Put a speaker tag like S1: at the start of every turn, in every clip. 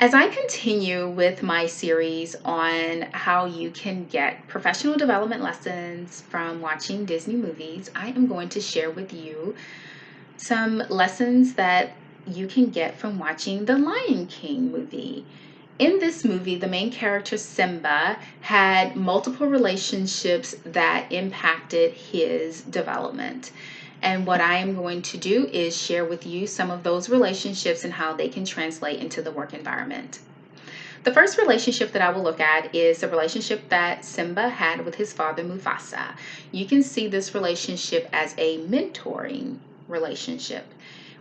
S1: As I continue with my series on how you can get professional development lessons from watching Disney movies, I am going to share with you some lessons that you can get from watching the Lion King movie. In this movie, the main character Simba had multiple relationships that impacted his development. And what I am going to do is share with you some of those relationships and how they can translate into the work environment. The first relationship that I will look at is the relationship that Simba had with his father Mufasa. You can see this relationship as a mentoring relationship.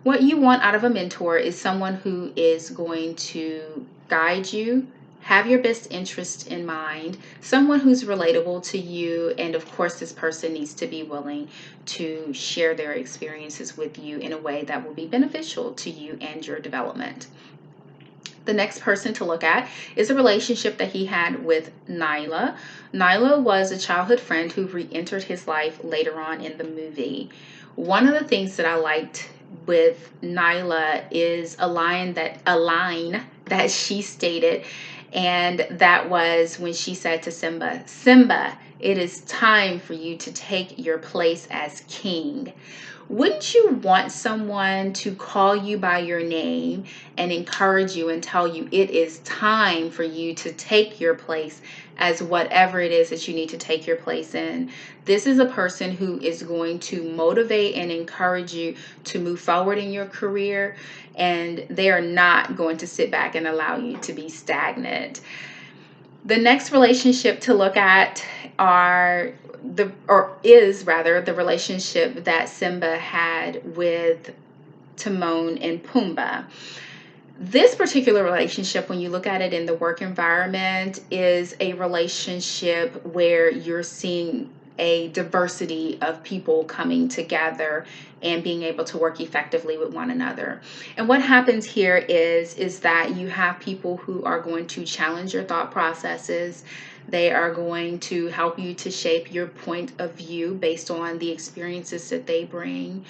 S1: What you want out of a mentor is someone who is going to guide you, have your best interest in mind, someone who's relatable to you, and of course, this person needs to be willing to share their experiences with you in a way that will be beneficial to you and your development. The next person to look at is a relationship that he had with Nyla. Nyla was a childhood friend who re-entered his life later on in the movie. One of the things that I liked with Nyla is a line that she stated, and that was when she said to Simba, "Simba, it is time for you to take your place as king." Wouldn't you want someone to call you by your name and encourage you and tell you it is time for you to take your place as whatever it is that you need to take your place in? This is a person who is going to motivate and encourage you to move forward in your career, and they are not going to sit back and allow you to be stagnant. The next relationship to look at is the relationship that Simba had with Timon and Pumbaa. This particular relationship, when you look at it in the work environment, is a relationship where you're seeing a diversity of people coming together and being able to work effectively with one another. And what happens here is that you have people who are going to challenge your thought processes. They are going to help you to shape your point of view based on the experiences that they bring.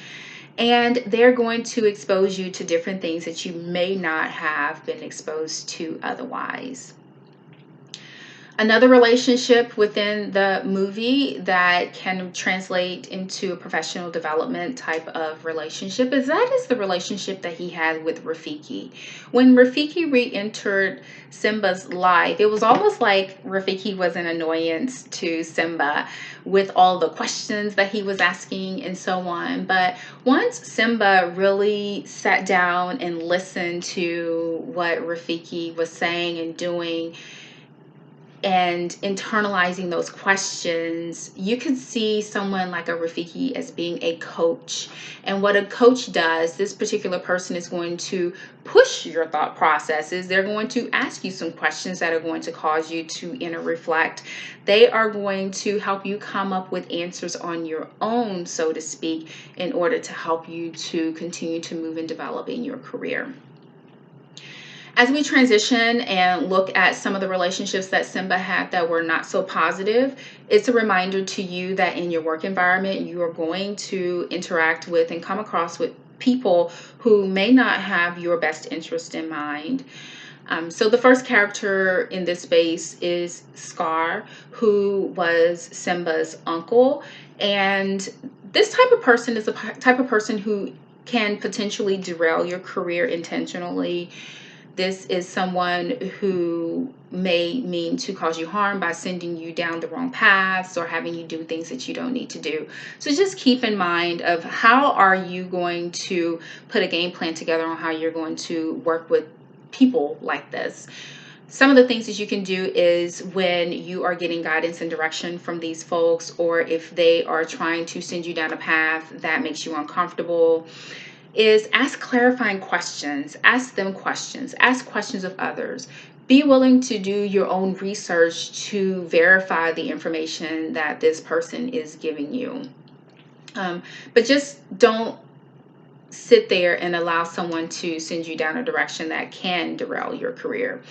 S1: And they're going to expose you to different things that you may not have been exposed to otherwise. Another relationship within the movie that can translate into a professional development type of relationship is the relationship that he had with Rafiki. When Rafiki re-entered Simba's life, it was almost like Rafiki was an annoyance to Simba with all the questions that he was asking and so on. But once Simba really sat down and listened to what Rafiki was saying and doing, and internalizing those questions, you could see someone like a Rafiki as being a coach. And what a coach does, this particular person is going to push your thought processes. They're going to ask you some questions that are going to cause you to inner reflect. They are going to help you come up with answers on your own, so to speak, in order to help you to continue to move and develop in your career. As we transition and look at some of the relationships that Simba had that were not so positive, it's a reminder to you that in your work environment, you are going to interact with and come across with people who may not have your best interest in mind. So the first character in this space is Scar, who was Simba's uncle. And this type of person is a type of person who can potentially derail your career intentionally. This is someone who may mean to cause you harm by sending you down the wrong paths or having you do things that you don't need to do. So just keep in mind of how are you going to put a game plan together on how you're going to work with people like this. Some of the things that you can do is when you are getting guidance and direction from these folks, or if they are trying to send you down a path that makes you uncomfortable, is ask clarifying questions, ask them questions, ask questions of others. Be willing to do your own research to verify the information that this person is giving you. But just don't sit there and allow someone to send you down a direction that can derail your career.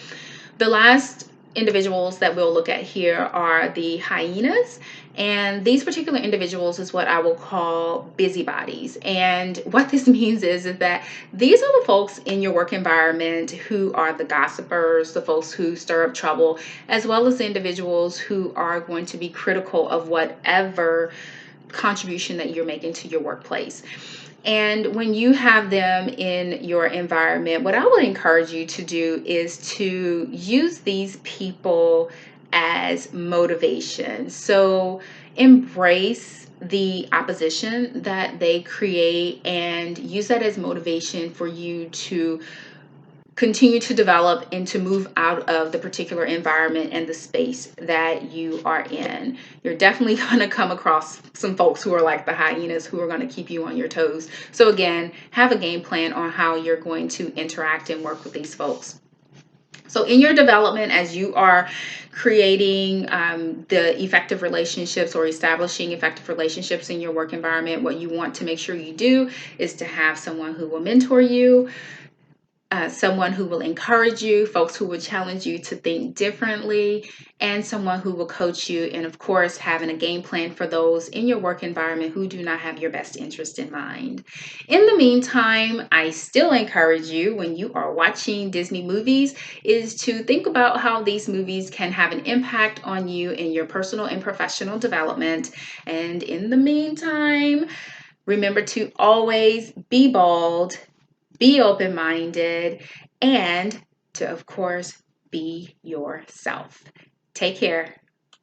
S1: The last individuals that we'll look at here are the hyenas. And these particular individuals is what I will call busybodies. And what this means is that these are the folks in your work environment who are the gossipers, the folks who stir up trouble, as well as the individuals who are going to be critical of whatever contribution that you're making to your workplace. And when you have them in your environment, what I would encourage you to do is to use these people as motivation. So embrace the opposition that they create and use that as motivation for you to continue to develop and to move out of the particular environment and the space that you are in. You're definitely going to come across some folks who are like the hyenas who are going to keep you on your toes. So again, have a game plan on how you're going to interact and work with these folks. So in your development, as you are creating the effective relationships or establishing effective relationships in your work environment, what you want to make sure you do is to have someone who will mentor you, someone who will encourage you, folks who will challenge you to think differently, and someone who will coach you. And of course, having a game plan for those in your work environment who do not have your best interest in mind. In the meantime, I still encourage you when you are watching Disney movies is to think about how these movies can have an impact on you in your personal and professional development. And in the meantime, remember to always be bold, be open-minded, and to, of course, be yourself. Take care.